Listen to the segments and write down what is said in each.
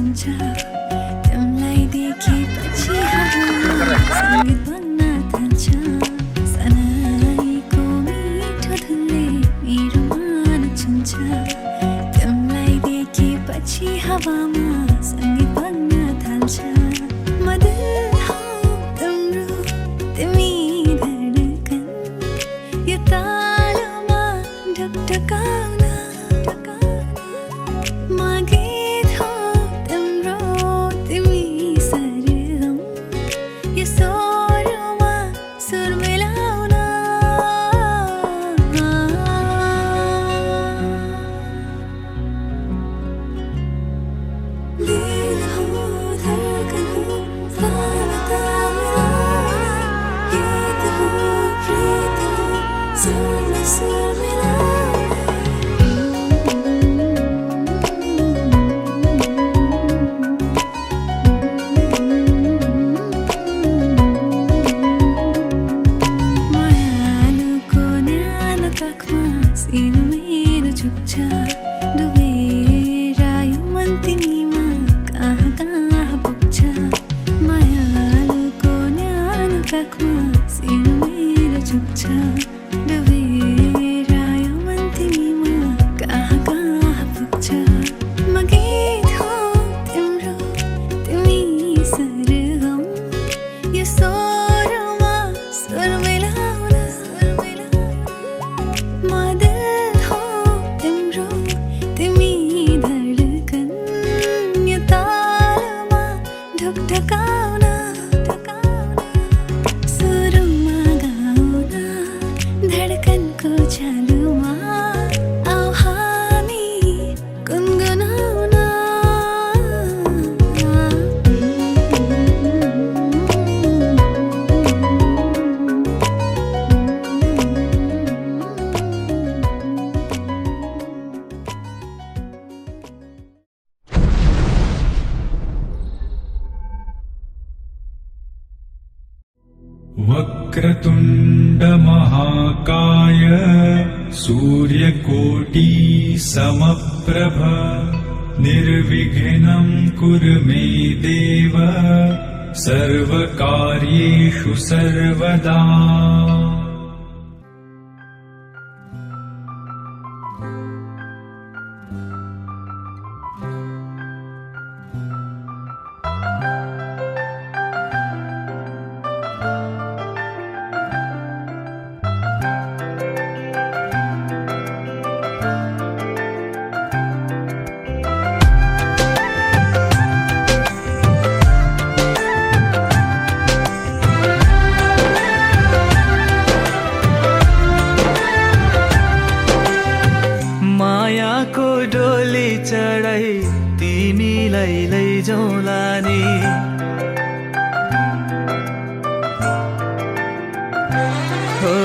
छुन्छ तिमीलाई देखेपछि सङ्गीत बन्न थाल्छ सनाईको मिठो धुनले मेरो मन छुन्छ तिमीलाई देखेपछि हावामा सङ्गीत बन्न थाल्छ मधुर हो तिम्रो तिमी धडकन यो तालमा ढकढकाउन गीत हो तिम्रो तिमी सरगम यो स्वरमा सुर मिलाउन दिल हो धडकन हो तारा गीत हो प्रीत हो सुरमा सुर मिलाउन डुबेर यो मन तिमीमा कहाँ कहाँ पुग्छ मायालुको न्यानो काखमा सिर मेरो झुक्छ डुबेर यो मन तिमीमा कहाँ कहाँ पुग्छ म गीत हो तिम्रो तिमी सरगम यो स्वरमा स्वर मिलाउन मधुर हो तिम्रो तिमी धडकन यो तालमा ढकढकाउन सुरमा गाउन धडकनको झ्यालुमा आऊ हामी गुनगुनाउन वक्रतुण्ड महाकाय सूर्यकोटि समप्रभ निर्विघ्नं कुरु मे देव सर्वकार्येषु सर्वदा मायाको डोली चढाई तिमीलाई लैजाउँला नि हो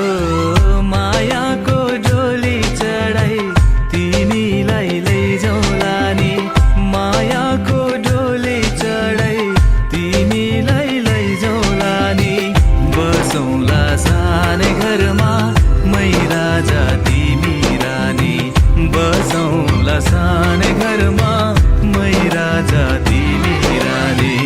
मायाको डोली चढाई तिमीलाई लैजाउँला नि मायाको डोली चढाई तिमीलाई लैजाउँला नि बसौँला सानै घरमा मै राजा तिमी रानी बसौँला सानै घरमा मै राजा तिमी रानी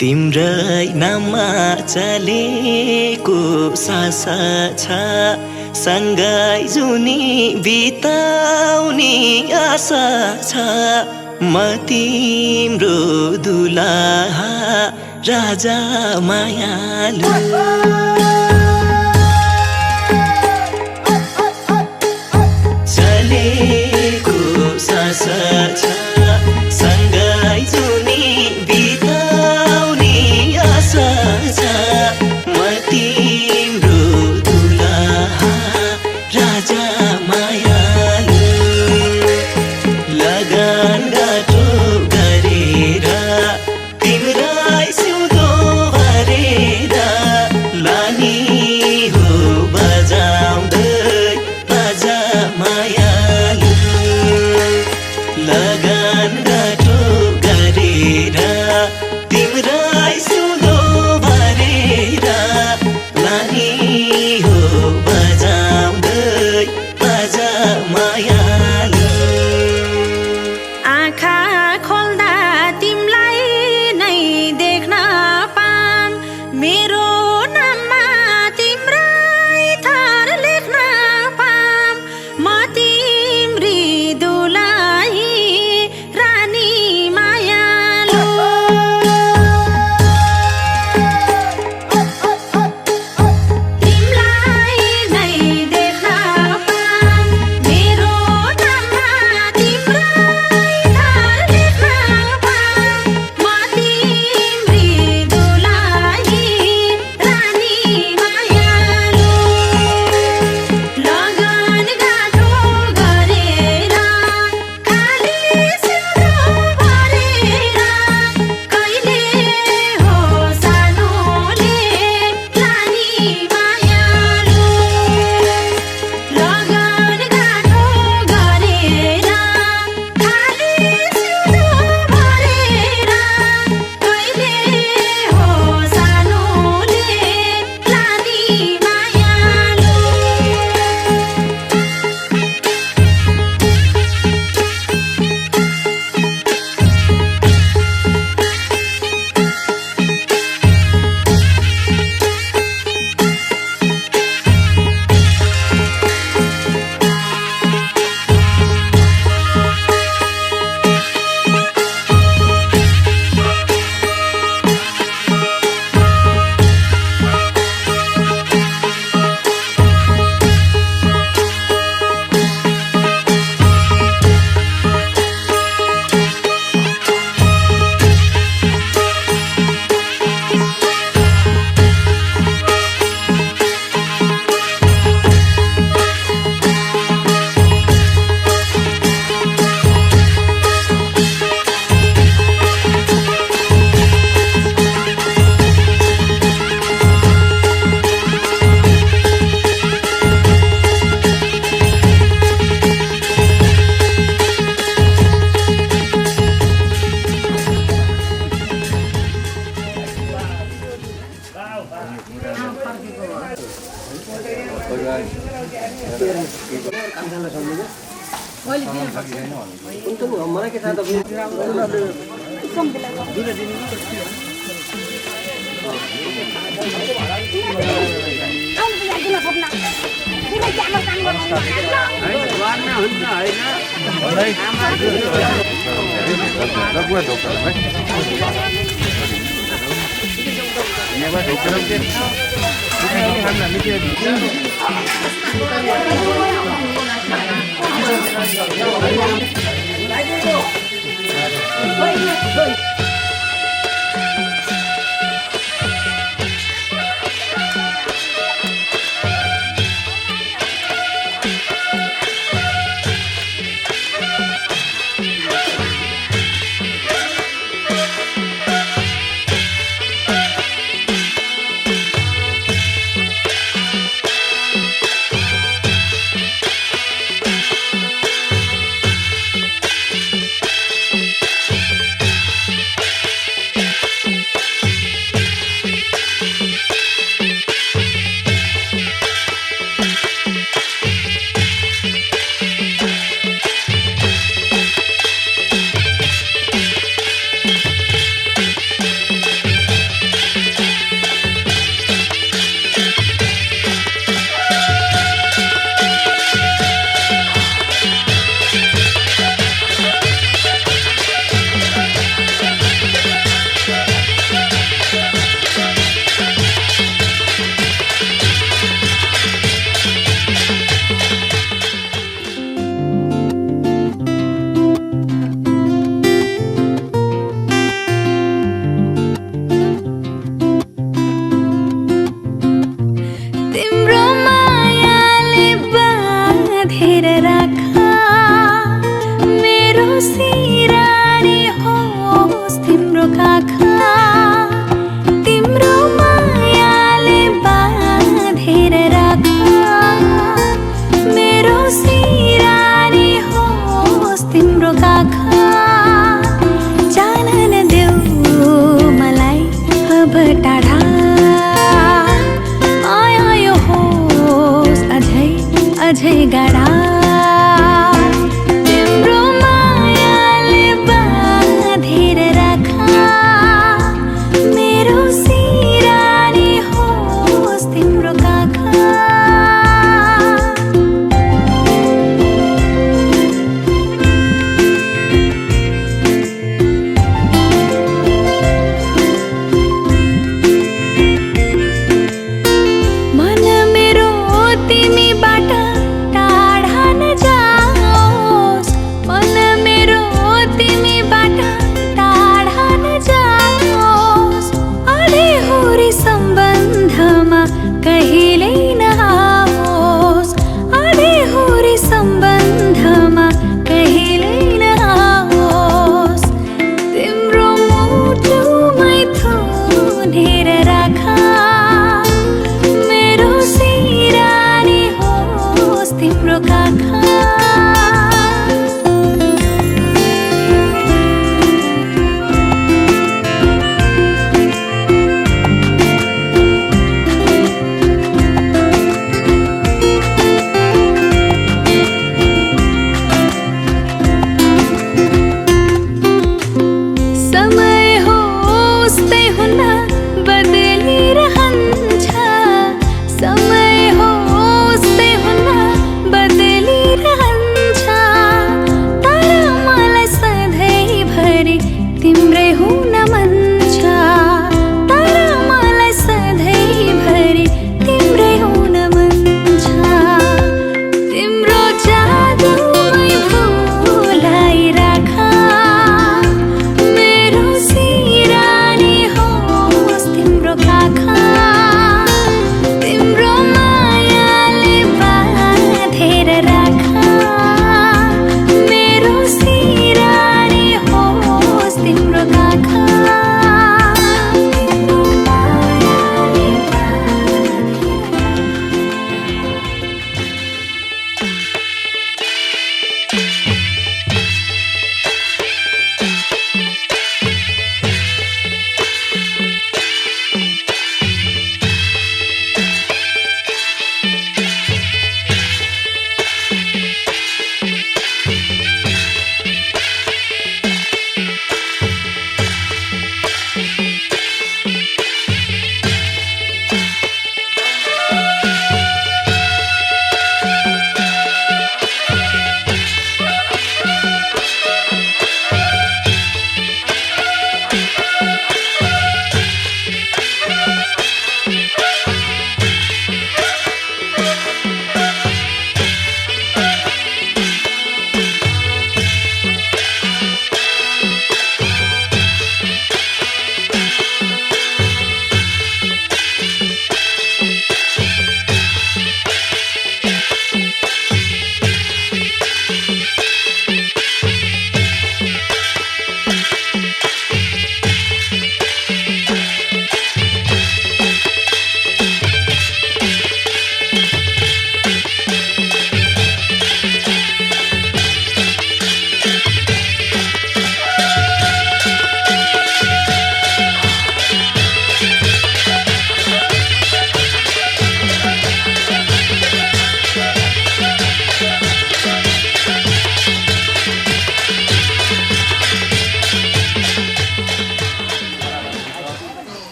तिम्रै नाममा चलेको सास छ सँगै जुनी बिताउने आशा छ म तिम्रो दुलाहा राजा मायालु चलेको सास छ सँगै जुनी बिताउने आशा छ म तिम्रो दुलाहा राजा मायालु लगन गाँठो गरेर तिम्रै सिउँदो भरेर लानी हो बजाउँदै बाजा मायालु लगन गाँठो गरेर तिम्रै सिउँदो भरेर लानी हो बजाउँदै बाजा मायालु आँखा खोल्दा तिमलाई नै देख्न पाम मेरो नाममा तिम्रै थर लेख्न पाम म तिम्री दुलाही रानी मायालु तिमलाई नै देख्न पाम मेरो नाममा तिम्रै थर लेख्न पाम म तिम्री दुलाही रानी मायालु लगन गाँठो गरेर खाली सिउँदो भरेर कहिले हो सानोले लानी मायालु लगन गाँठो गरेर खाली सिउँदो भरेर कहिले हो सानोले लानी मायालु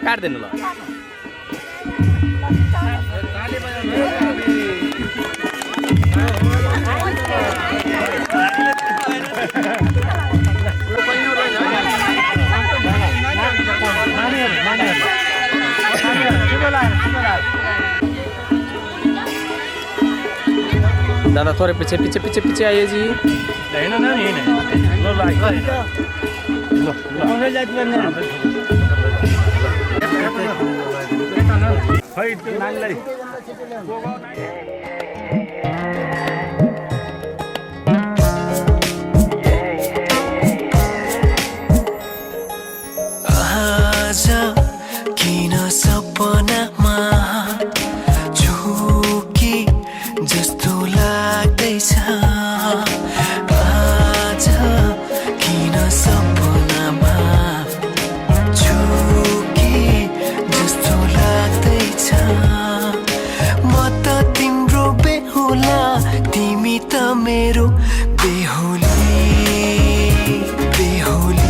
काट देनु ल दादा थोड़े पीछे पीछे पीछे पीछे आइए जी। आज किन सपनामा झुकी जस्तो लाग्दैछ आज किन सपनामा झुकी जस्तो लाग्दैछ म त तिम्रो बेहुला तिमी त मेरो बेहुली बेहुली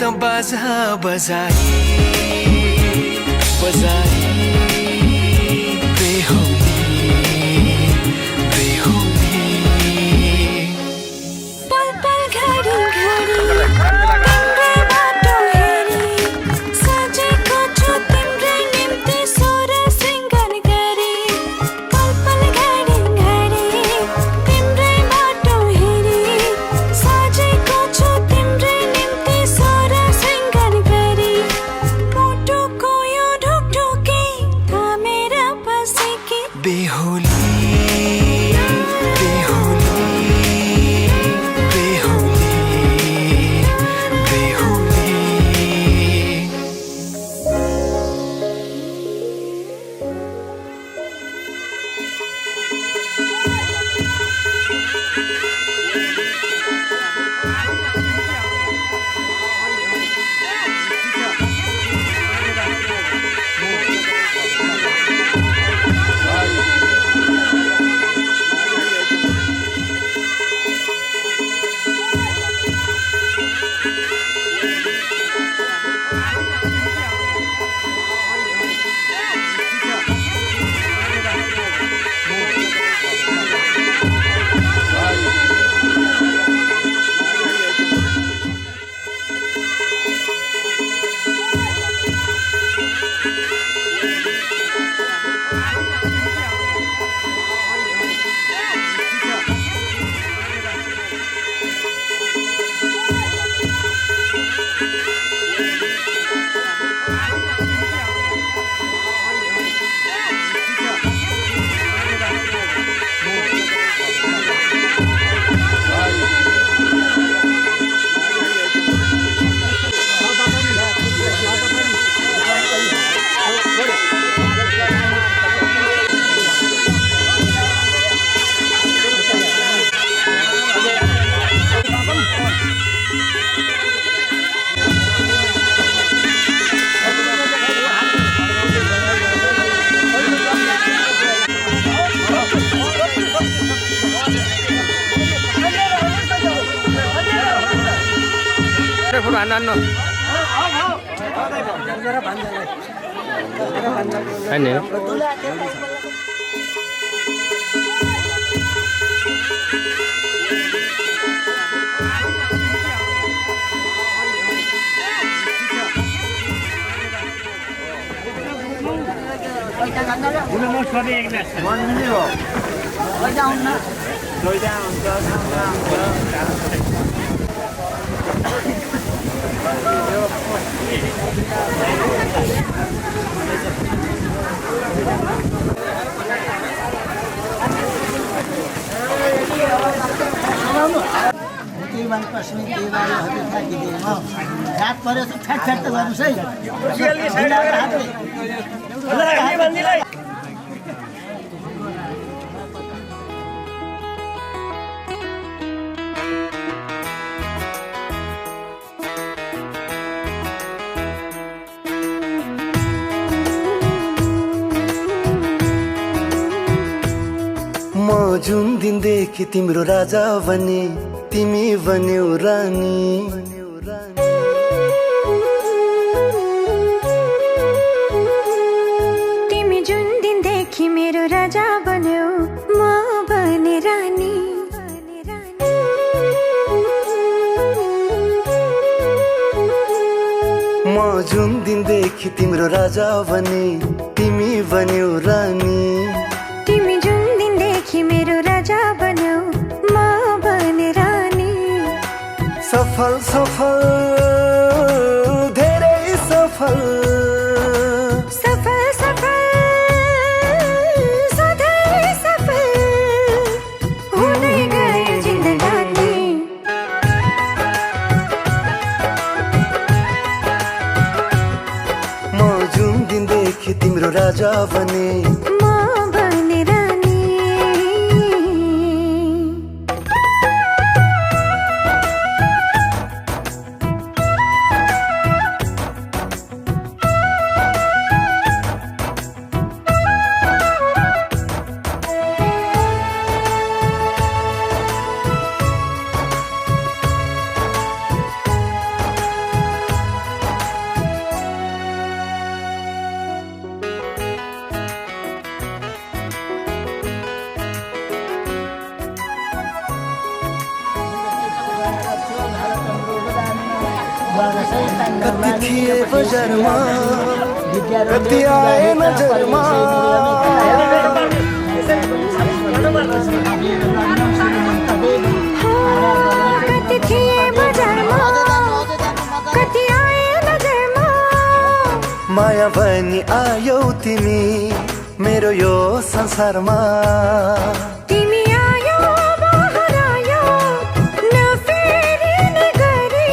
त बाजा बजाई बजाई बेहुली बेहुली पल पल घडी घडी तिम्रै बाटो हेरी सजेको छु तिम्रै निम्ति सोर सिंगार गरी पल पल घडी घडी तिम्रै बाटो हेरी सजेको छु तिम्रै निम्ति सोर सिंगार गरी मुटुको यो ढुकढुकी थामी फोटो फोटो हान्नु हान्नु होइन रात पऱ्यो त फ्याट फ्याट त गर्नुहोस् है म जुन दिनदेखि तिम्रो राजा बने तिमी बन्यौ रानी तिमी जुन दिनदेखि मेरो राजा बन्यौ म बने रानी म जुन दिनदेखि तिम्रो राजा बने तिमी बन्यौ रानी तिमी जुन दिनदेखि मेरो राजा बन्यौ म बने रानी सफल सफल धेरै सफल सफल सफल सधैँ सफल हुँदै गयो जिन्दगानी म जुन दिनदेखि तिम्रो राजा बने म बने रानी कति थिए बजारमा कति आए नजरमा कति थिए बजारमा कति आए नजरमा माया बनी आयौ तिमी मेरो यो संसारमा तिमी आयो बहर आयो नफेरिने गरी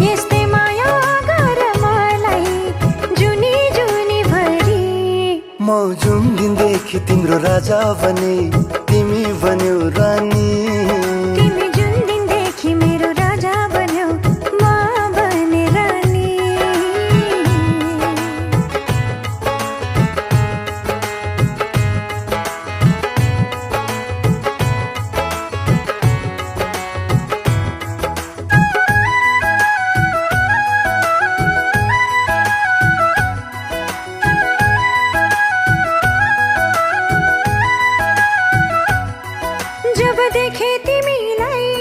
यस्तै माया गर मलाई जुनी जुनी भरी म जुन दिनदेखि तिम्रो राजा बने तिमी बन्यौ रानी तिमी जुन दिनदेखि मेरो राजा बन्यौ म बने रानी जब देखे तिमीलाई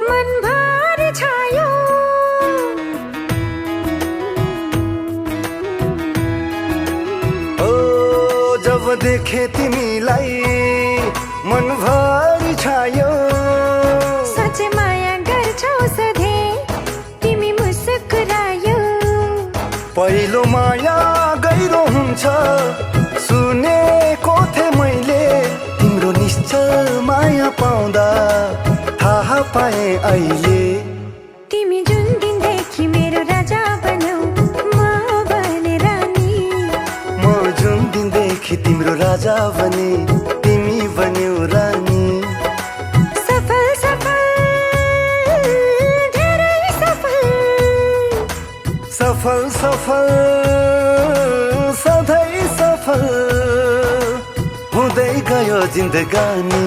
मनभर छायो ओ जब देखे तिमीलाई मनभरि छायो साँच्चै माया गर्छौ सधैँ तिमी मुस्कुरायो पहिलो माया गहिरो हुन्छ सुनेको थिएँ मैले तिम्रो निश्चल माया पाउँदा थाहा पाएँ अहिले तिमी जुन दिनदेखि मेरो राजा बन्यौ म बने रानी म जुन दिनदेखि तिम्रो राजा बने तिमी बन्यौ रानी सफल सफल धेरै सफल सफल सफल सधैँ सफल हुँदै गयो जिन्दगानी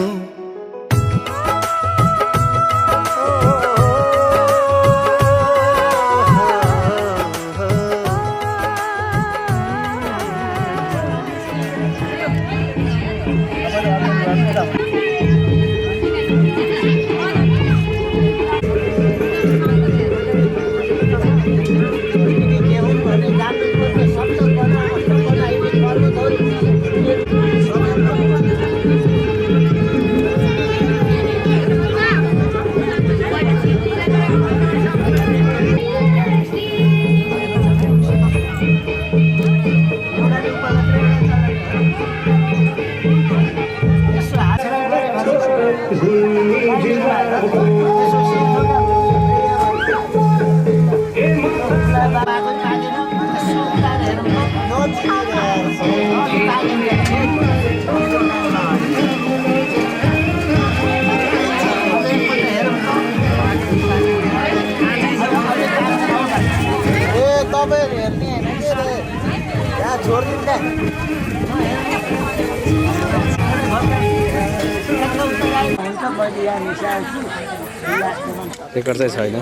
रेकर्ड चाहिँ छैन।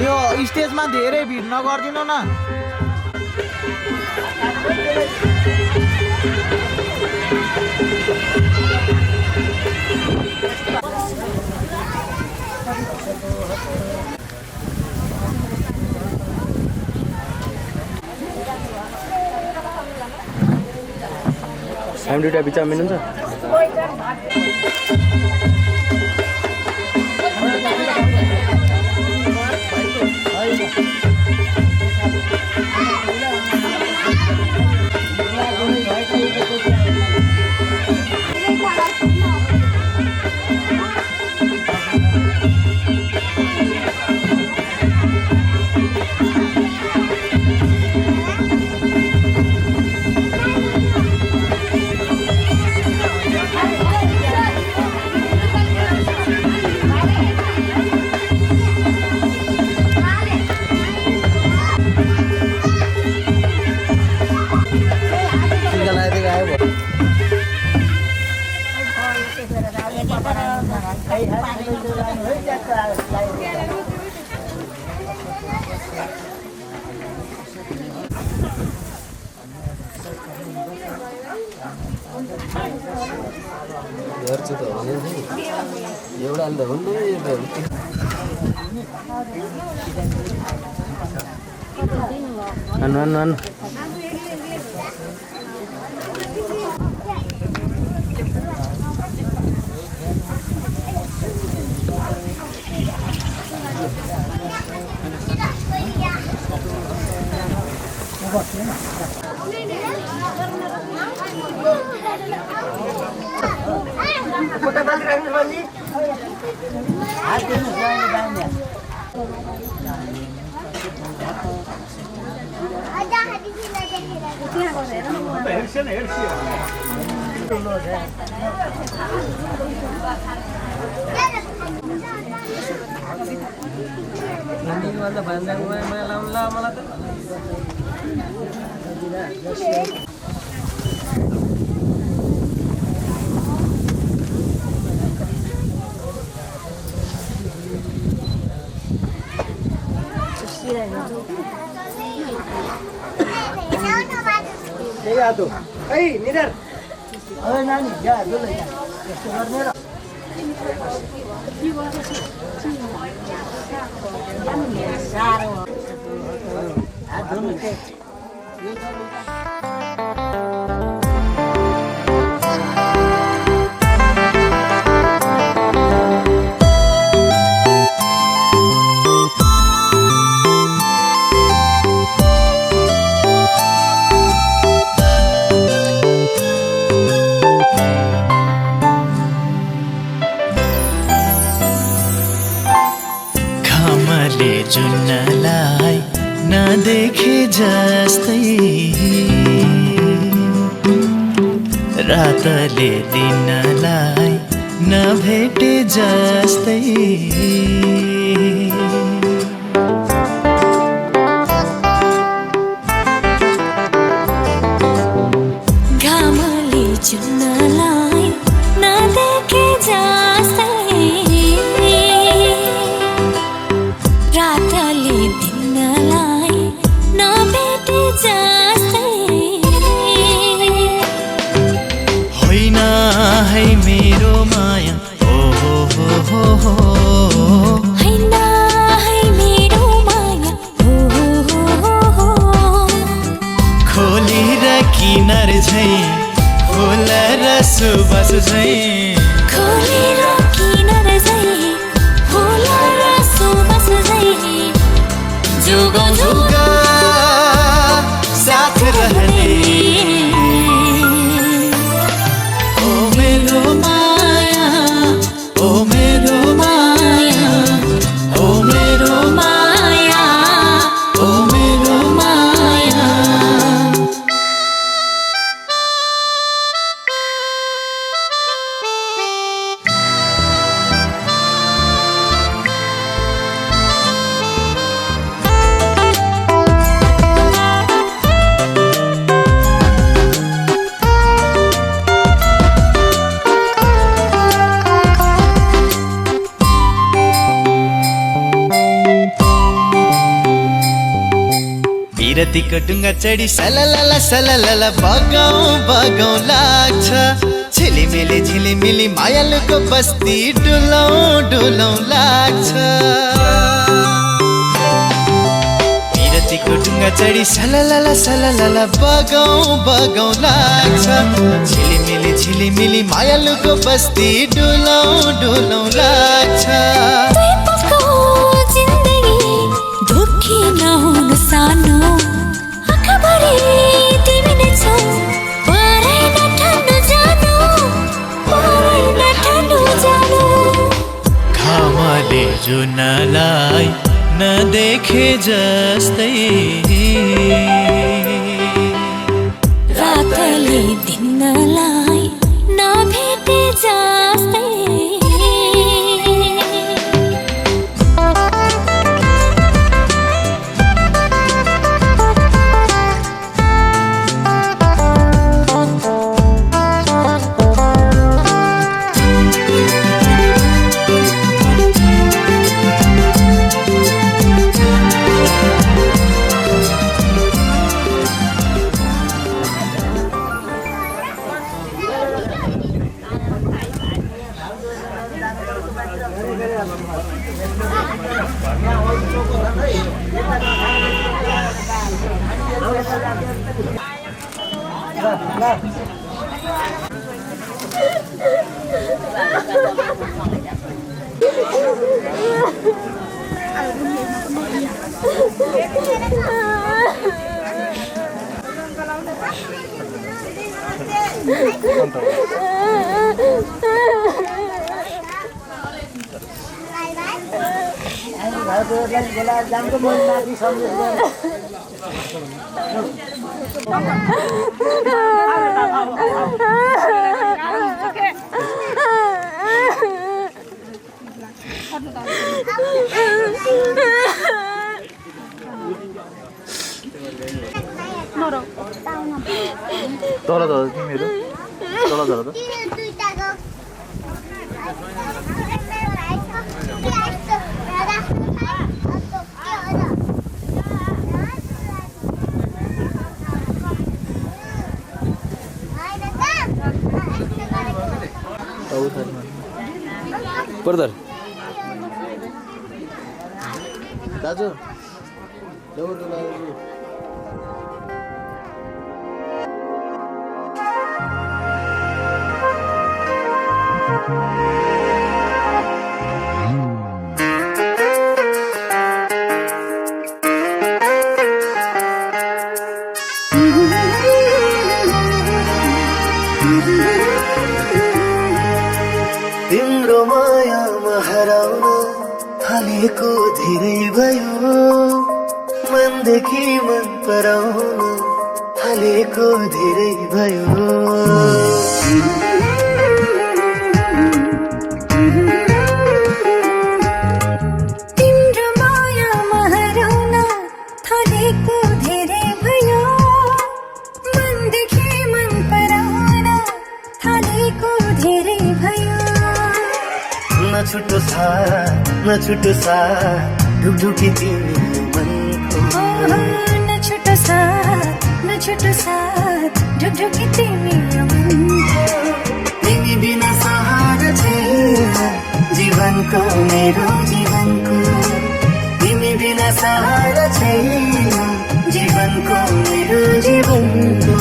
यो स्टेजमा धेरै भिड नगरिदिनु न। हामी दुइटा बिचमा मिल्नुहुन्छ? एउटा अन्त हुनु जुन्नलाई नदेखे जस्तै रातले दिनलाई नभेटे जस्तै घामले जुन्नलाई नदेखे जस्तै रातले दिनलाई नभेटे जस्तै होइन है मेरो माया ओ हो होइन है मेरो माया हो खोली र किनार झै फुल र सुबास झै खोलेर किनार झै फुल र सुबास झै जुगा जुगा साथ रहने ओ मेरो माया ओ मेरो माया ओ मेरो माया ओ मेरो माया विरतीको डुङ्गा चढी सललला बगाउ लाग्छ झिलिमिली मायालुको बस्ती डुलौ लाग्छ विरतीको डुङ्गा चढी सललला बगाउ लाग्छ झिलिमिली मायालुको बस्ती डुलौ लाग्छ दुखी नहुनु सानो आँखाभरि तिमी नै छौ परै नठान्नु जानु घामले जुनलाई नदेखे जस्तै रातले दिनलाई नभेटे जस्तै तल झर तिमीहरू तल झर त पर्दर दाजु तिम्रो मायामा हराउन थाले थालेको धेरै भयो मनदेखि मन पराउन थालेको धेरै भयो तिम्रो मायामा हराउन थालेको धेरै भयो मनदेखि मन पराउन थालेको धेरै भयो नछुटो साथ ढुकढुकी तिमी मनको नछुटो साथ ढुकढुकी तिमी मनको तिमी बिना सहारा छैन जीवनको मेरो जीवनको तिमी बिना सहारा छैन जीवनको मेरो जीवनको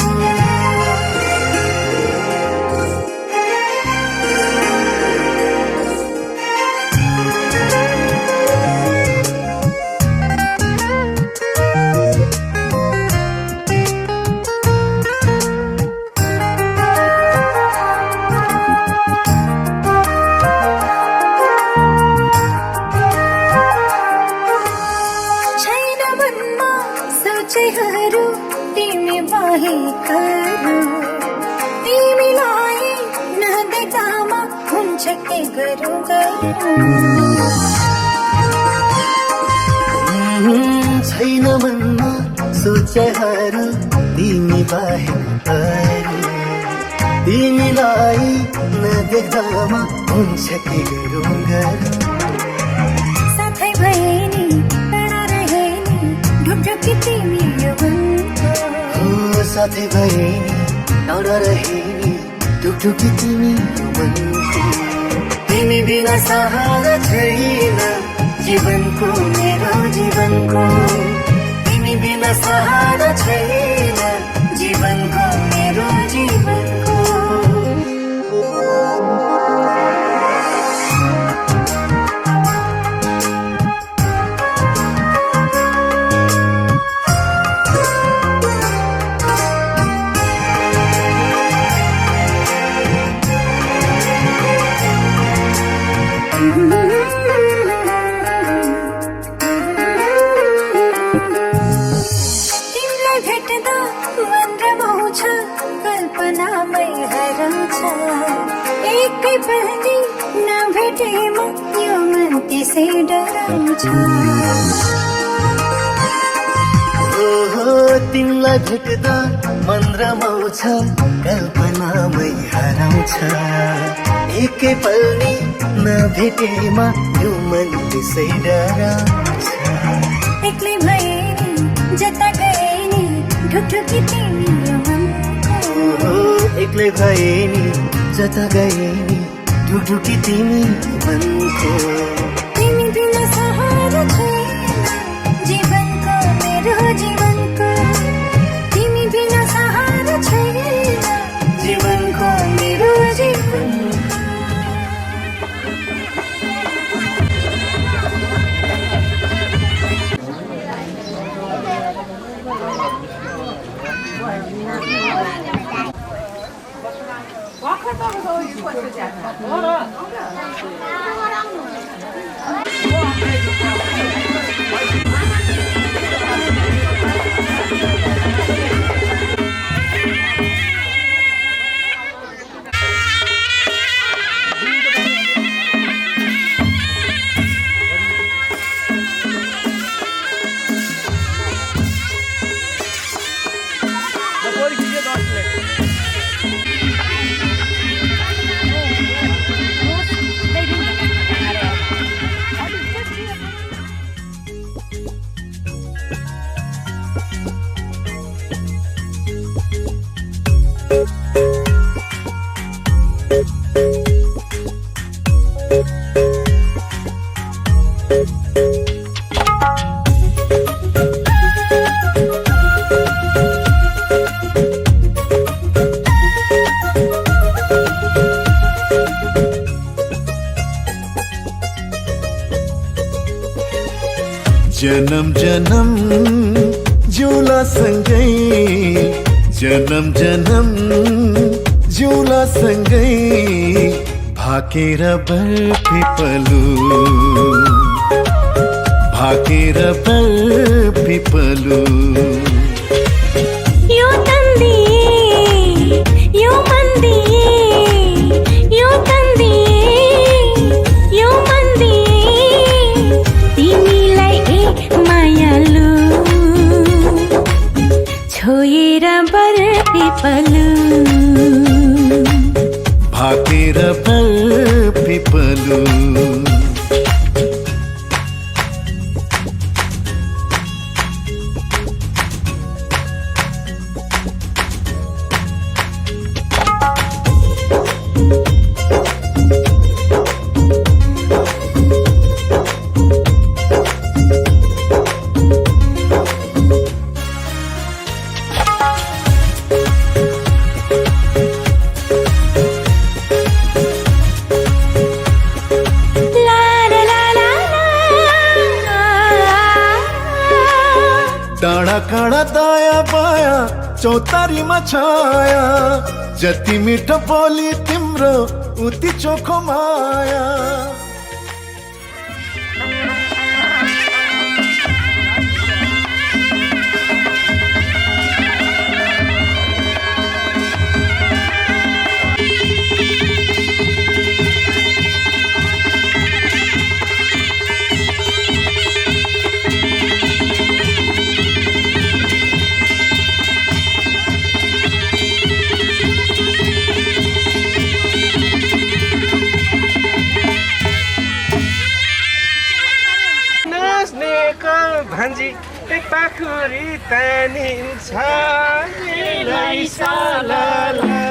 छैन मनमा सोचेहरू तिमी बाहेकहरू तिमीलाई नदेखामा हुन्छ के गरौँ छैन मनमा सोचेहरू तिमी बाहेकहरू तिमीलाई नदेख्दामा हुन्छ के गरौँ गरौँ साथै भए नि टाढा रहे नि ढुकढुकी तिमी यो मनको हो साथै भए नि टाढा रहे नि ढुकढुकी तिमी यो मनको तिमी बिना सहारा छैन जीवनको मेरो जीवनको तिमी बिना सहारा छैन जीवनको मेरो जीवनको तिमीलाई भेट्दा मन रमाउँछ कल्पनामै हराउँछ एकै पनि नभेटेमा यो मन त्यसै डराउँछ ओहो तिमीलाई भेट्दा मन रमाउँछ कल्पनामै हराउँछ एकै पल्नी नभेटेमा यो मन त्यसै डराउँछ एक्लै भए नि जता गए नि ढुकढुकी तिमी यो मनको ओहो एक्लै भए नि जता गए नि ढुकढुकी तिमी मनको तिमी बिना सहारा छैन जीवनको मेरो जीवनको तिमी बिना सहारा छैन जीवनको मेरो जीवनको जन्म जन्म जिउला सँगै जन्म जन्म जिउला सँगै भाकेर बर्फे पलु भाकेर पिपलु यो तन्दी यो मन्दी यो तन्दी यो मन्दी तिमीलाई ए मायालु छोएर बर पिपलु भाकेर पिपलु डाँडा काँडा दाया बाया चौतारीमा छाया जति मिठो बोली तिम्रो उति चोखो माया भान्जी एक पाखुरी तानिन्छ लै सालाला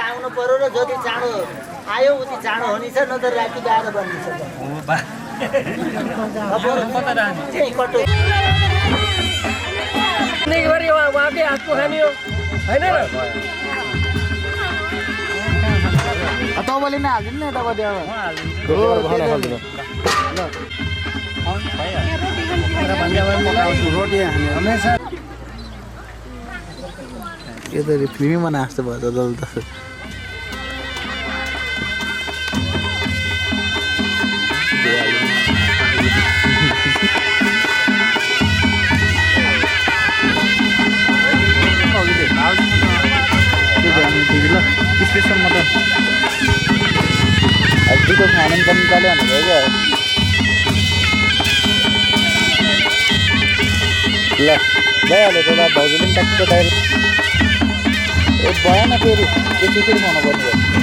आउनु पर्यो र जति चाँडो आयो उति चाँडो हुने छ न त राति गाह्रो बन्ने छ उहाँकै हातको खाने हो होइन र तपाईँले नै हालिदिनु नि यतापट्टि यो त फिल्ममा नाच्नु भयो त जल त स्पेसल मटन दुधको खानु पनि निकाल्यो भन्नुभयो क्या ल भइहाल्यो त भाउजूले पनि टक्क तयार भएन फेरि एकछिन फेरि खानु पर्ने भयो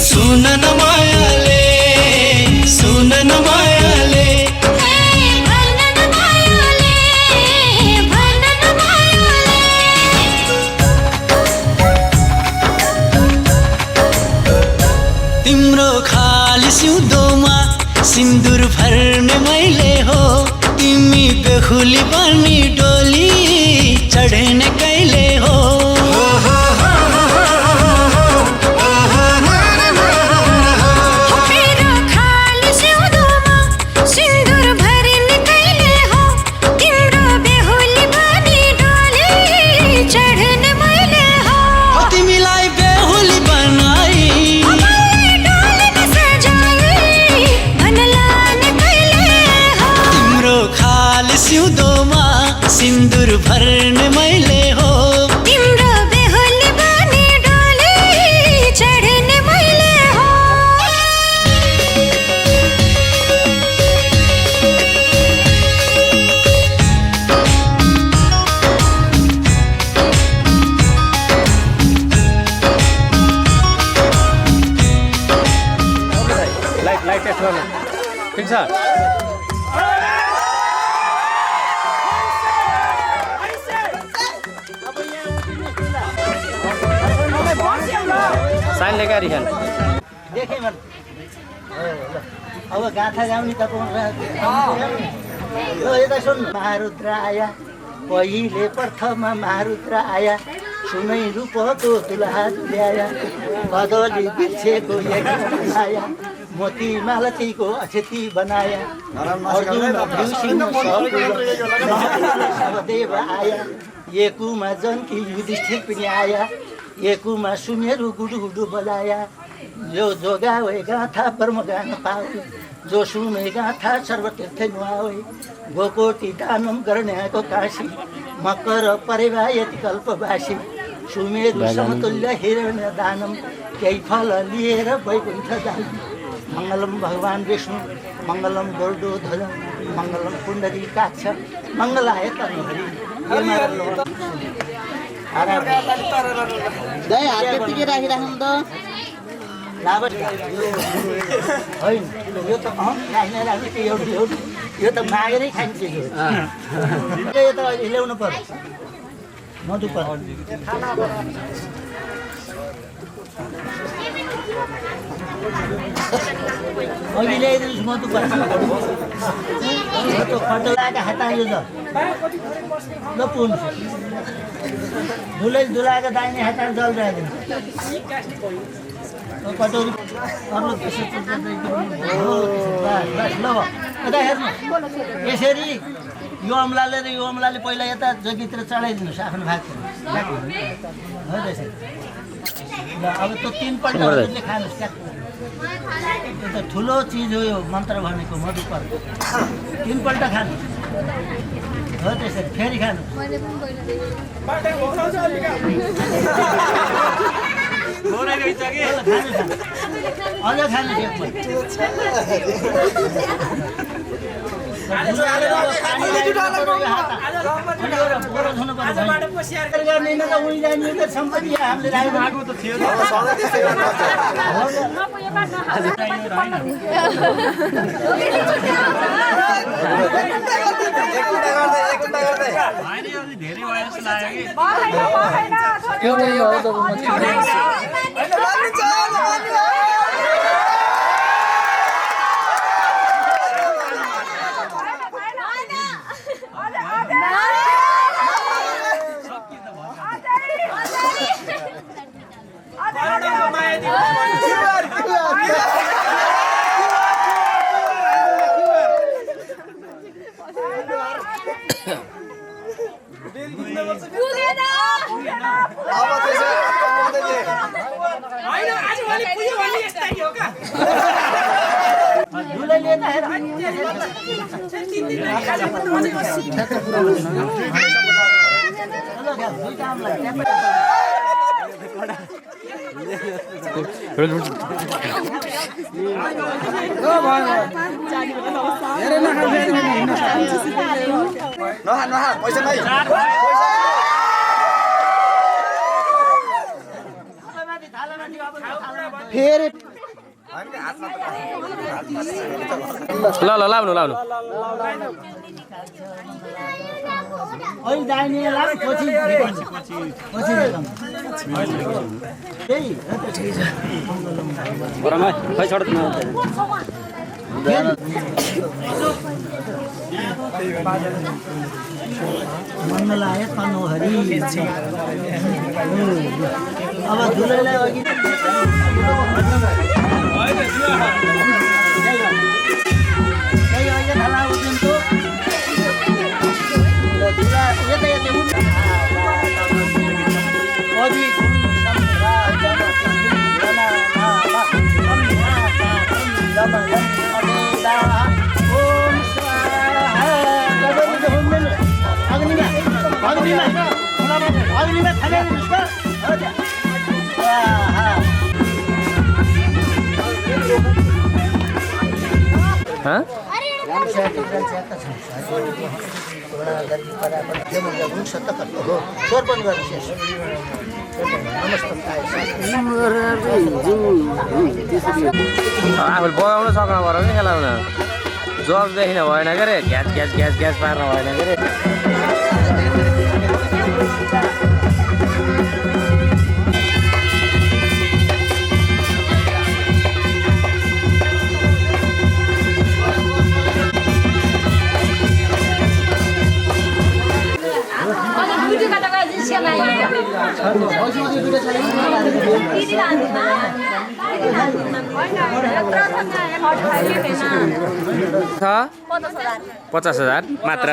सुन न मायाले सुन न मायाले तिम्रो खाली सिउँदोमा सिन्दुर भर्ने मैले हो तिमी बेहुली बनी डोली चढ्ने कहिले हो सिउँदोमा सिन्दुर भर्ने मैले हो तिम्रो बेहुली बनी डोली चढ्ने मैले हो लाइट टेस्ट गर्नु ठिक छ साइनले गाडी खान देखेँ मन अब गाथा गाउने तपाईँ यता सुन महारुद्र आया पहिले प्रथम महारुद्र आया सुनै रूपको दुलहा ल्याया कदली बिछेको आया मोती मालतीको अतिथि बनाया देव आया एकूमा जनकी युधिष्ठिर पनि आया एकूमा सुमेरु गुडु गुडु बजाया जो जोगावे गाथा परम गान पावे जो सुने गाथा सर्वतीर्थ नुहावे गोकोटी दानम गर्नेको काशी मकर परेवा यति कल्पवासी सुमेरु समतुल्य हिरण्य दानम केही फल लिएर वैकुण्ठ जाने मङ्गलम भगवान विष्णु मङ्गलम गरुडध्वज मङ्गलम पुण्डरी काक्ष मङ्गलाय तनहरि दही हात त्यतिकै राखिराख्नु त होइन यो त राख्ने राख्ने एउटा यो त मागेरै खान्छ यो त ल्याउनु पर्यो मधु पर्यो अघि ल्याइदिनुहोस् मधु पर्छ खटो लगाएको हात यो त ल पुन्छ दुलाएको दाहिने हात जल राखिदिनु कटौरी अरू ल यता हेर्नु यसरी यो अम्लाले र यो अम्लाले पहिला यता जग्गीतिर चढाइदिनुहोस् आफ्नो भागतिर हो त्यसरी ल अब त्यो 3 पल्ट खानुहोस् क्या यो त ठुलो चिज हो यो मन्त्र भनेको मधुपर 3 पल्ट खानु हो त्यसरी फेरि खानु अझ खानु सम्पत्ति हामीले राखेको त थियो धेरै भयो जस्तो लाग्यो फेरि ल ल लाउनु लाउनु अहिले जाने लास पछि त्यही बरामा खै छोड मन लाग्यो मनोहरी अब धुलोलाई अघि हाँ आफूले बगाउन सक्नु पर्यो नि खेलाउन जगदेखि भएन के अरे ग्यास ग्यास ग्यास ग्यास पार्न भएन के अरे छ 50,000 मात्र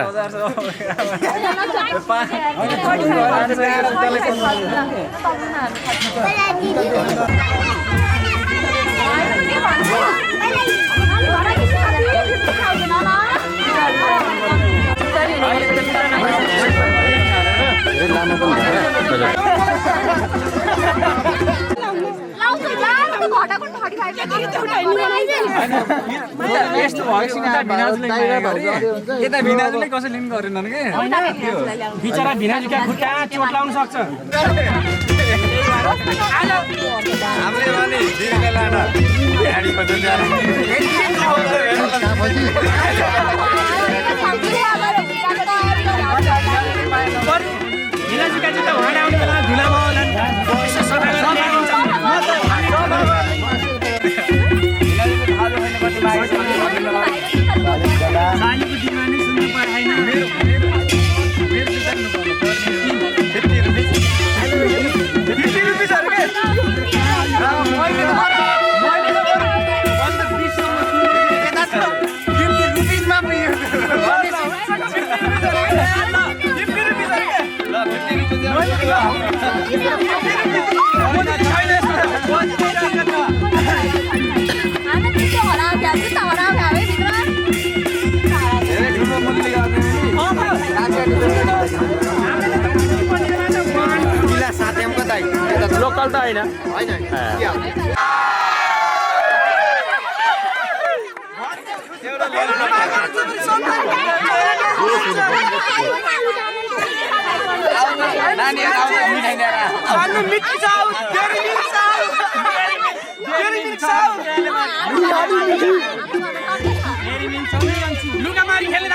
यता भिनाजुले कसै लिनु गरेनन् के बिचरा भिनाजु क्या खुट्टा चोट लाउन सक्छ हामीले भने दिनका लाडा भिनाडीको दुनिया भिनाजु क्या चाहिँ भएन आउने बेला धुलामा होला सालीको दिनमा नै सुन्नु पाएन लोकल त होइन लुगामारी खेल्ने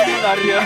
जुत्ता लिएर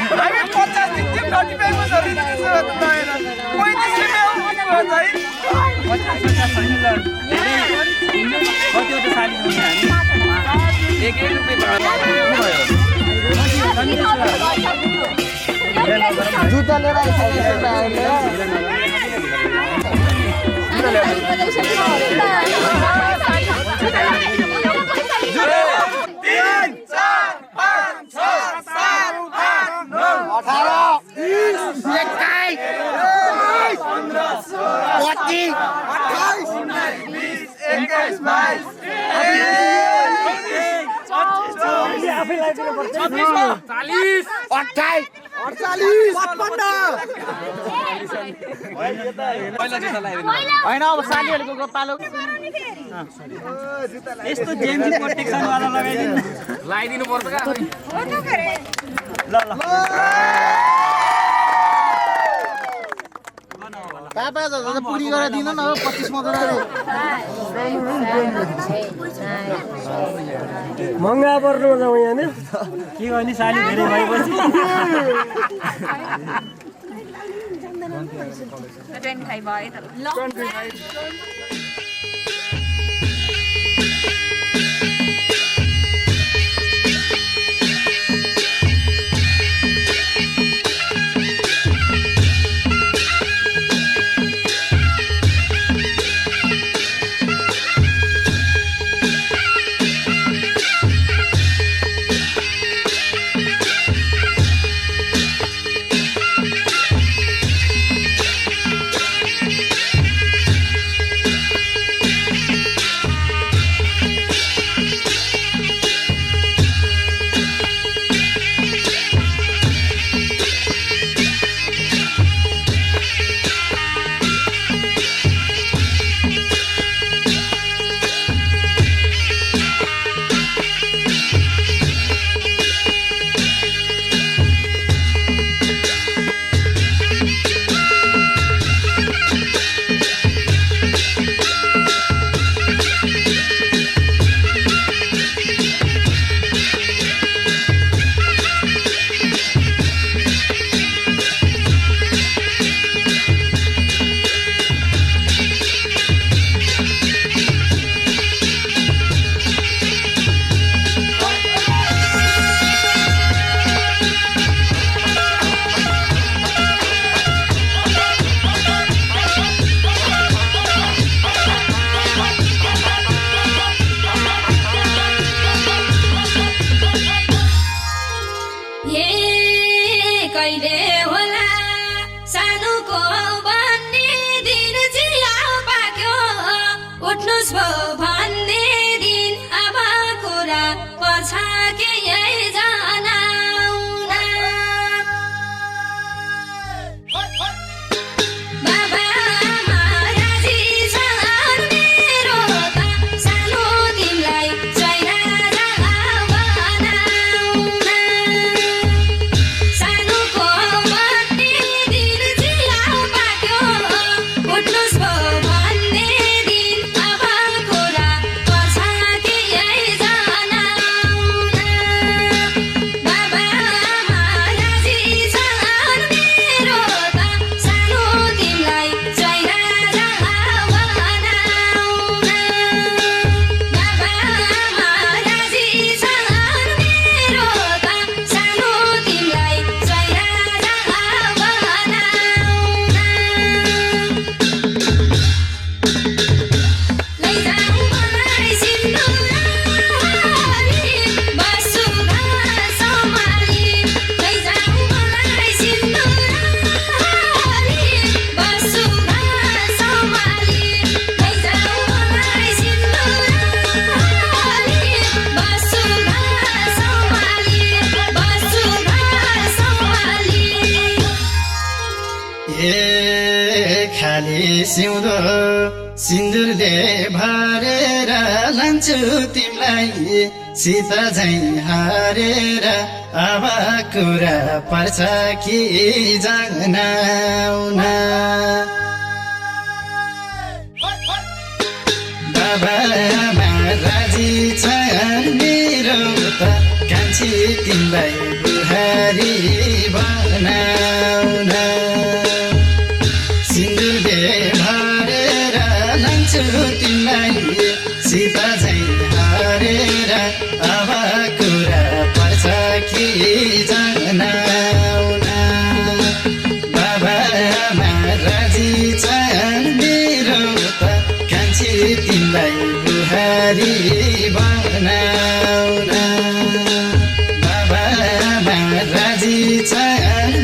होइन अब सालीहरूको पालो यस्तो जेन्जी प्रोटेक्सनवाला लगाइदिनु पर्छ क्या पापा पुरी गरेर दिनु न 25 महँगा पर्नुमा जाउँ यहाँ के गर्ने साली धेरै भएपछि सिउँदो सिन्दुरले भरेर लान्छु तिमीलाई सीता झैँ हारेर अब कुरा पर्छ कि जान्नौन बाबा आमा राजी छ मेरो त कान्छी तिमीलाई बुहारी बनाउन सिन्दुरले भरेर लान्छु तिमीलाई सीता झैँ हारेर अब कुरा पर्छ कि जान्नौन बाबा आमा राजी छ मेरो त कान्छी तिमीलाई बुहारी बनाउन बाबा आमा राजी छ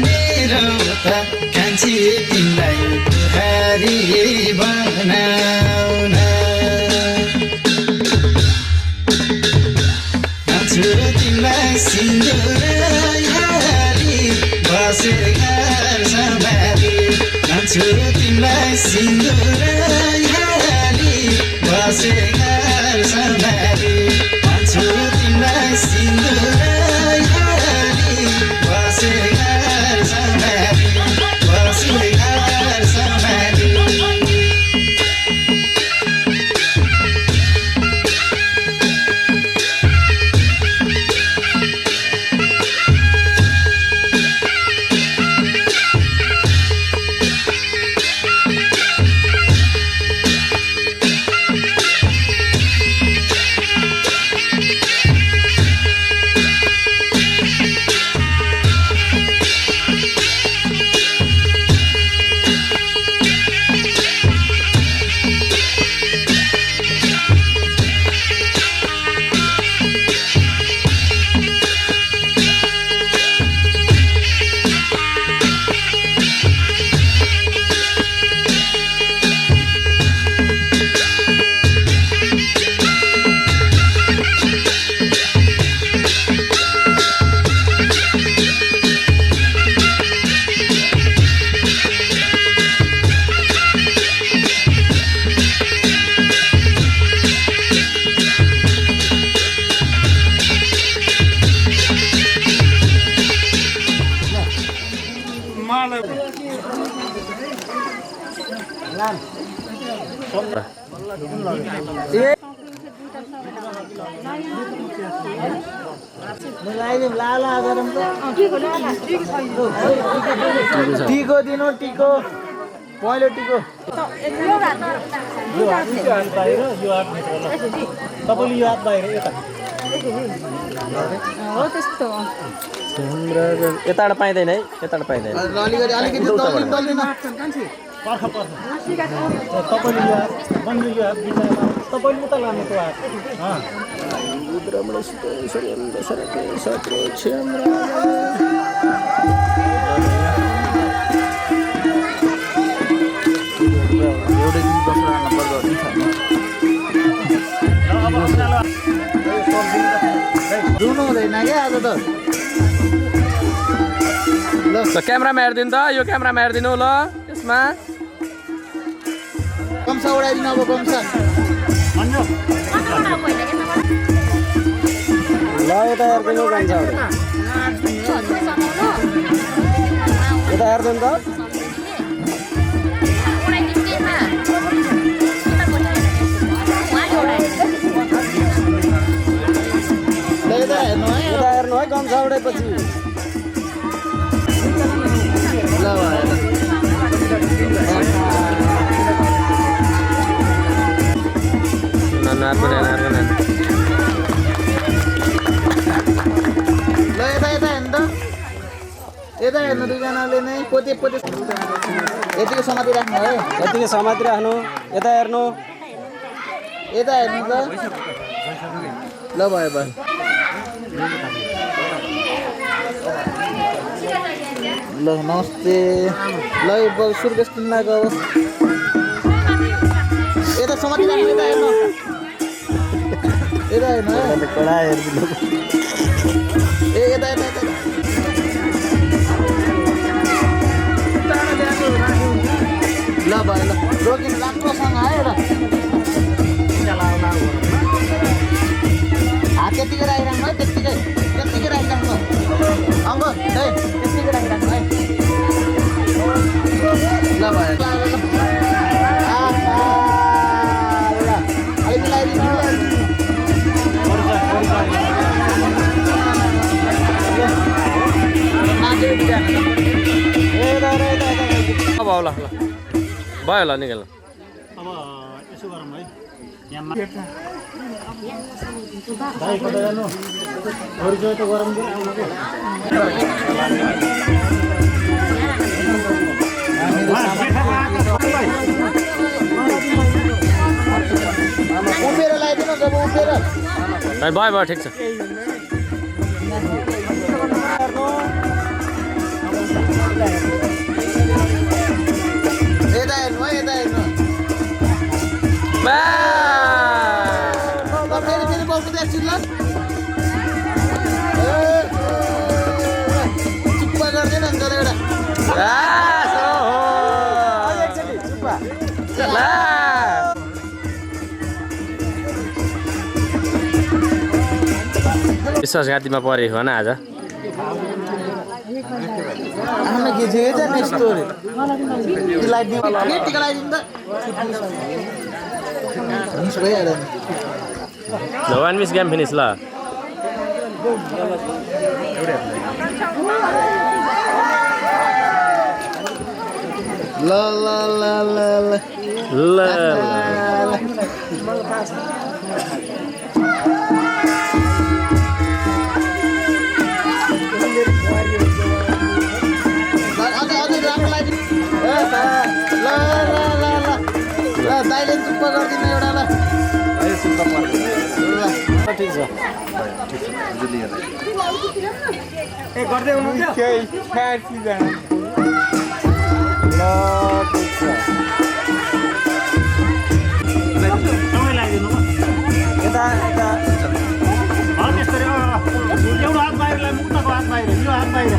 मेरो त कान्छी तिमीलाई बुहारी बनाउन कान्छु तिमीलाई बसे घर सम्हाली लान्छु तिमीलाई सिन्दुर हाली बसे घर सम्हाली लान्छु तिमीलाई सिन्दुर हाली बसे घर सम्हाली बसे घर सम्हाली टिको दिनु टिको पहिलो टिको तपाईँले यो हात बाहिर यता हो त्यस्तो यताबाट पाइँदैन है यताबाट पाइँदैन अलिकति अलिकति तपाईँले यो हात बन्नु यो हात बिचमा तपाईँले उता लाने त्यो हात रुनु हुँदैन क्या आज त ल क्यामेरामा हेरिदिनु त यो क्यामेरामा हेरिदिनु ल यसमा कम्सा उडाइदिनु अब कम्सा ल यता हेरिदिनु कम्सा यता हेरिदिनु त यता हेर्नु है यता हेर्नु है कम्सा उडाएपछि ल यता यता हेर्नु त यता हेर्नु दुईजनाले नै पोते पोते यतिको समाति राख्नु है यतिकै समाति राख्नु यता हेर्नु यता हेर्नु त ल भयो भयो ल नमस्ते ल यो सुर्खेत किन्नाको अब यता समाति राख्नु यता हेर्नु यता हेर्नु है कडा हेरिदिनु ए यता यता यता ल भयो ल रोकिनु राम्रोसँग है र हात त्यत्तिकै राखिराख्नु है त्यत्तिकै राखिराख्नु अङ्ग है त्यत्तिकै राखिराख्नु है ल भयो ल अलिक मिलाइदिनु अब ल ल भयो ल निकाल अब यसो गरौँ है यहाँ त गरम उभिएर लगाइदिनु जब उभिएर भयो भयो ठिक छ यता हेर्नु है यता हेर्नु फेरि फेरि बल्कुँदै एकछिन ल चुप्पा गर्दैन नि तर एउटा विश्वासघातीमा परेको हो न आज वान मिस गेम फिनिस ल दाइले चुप्प गरिदिनु एउटा ल ठिक छ ए गर्दै हुनुहुन्छ ल ठिक छ समय लाग्दैन यता यता त्यस्तै एउटा हात बाहिरलाई मुक्तको हात बाहिर यो हात बाहिर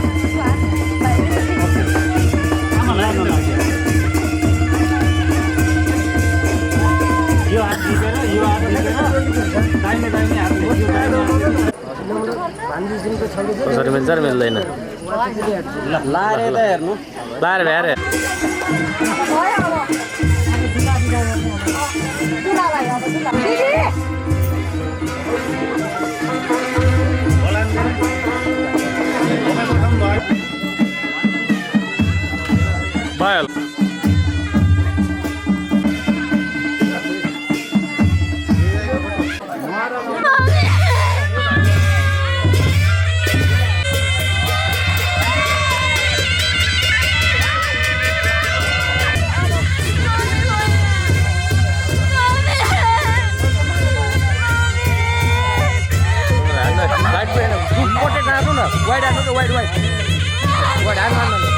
यो हात दिएर दाहिने दाहिने हात कसरी मिल्छ र मिल्दैन लाएर यता हेर्नु लाएर भ्याएर भयो वाइड हान्नु त वाइड हान्नु हान्नु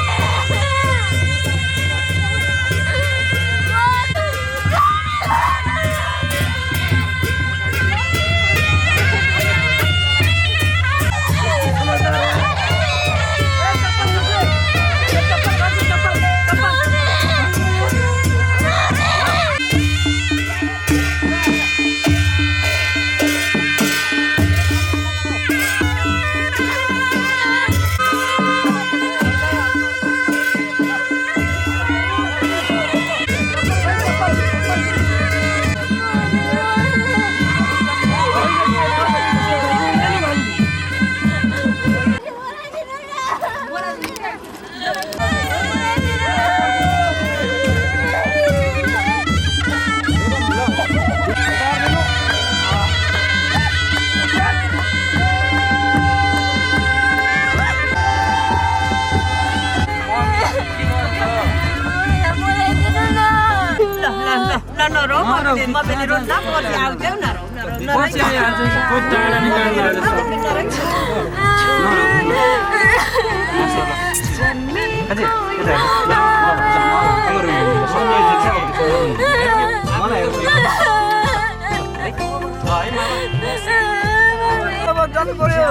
जानु पर्यो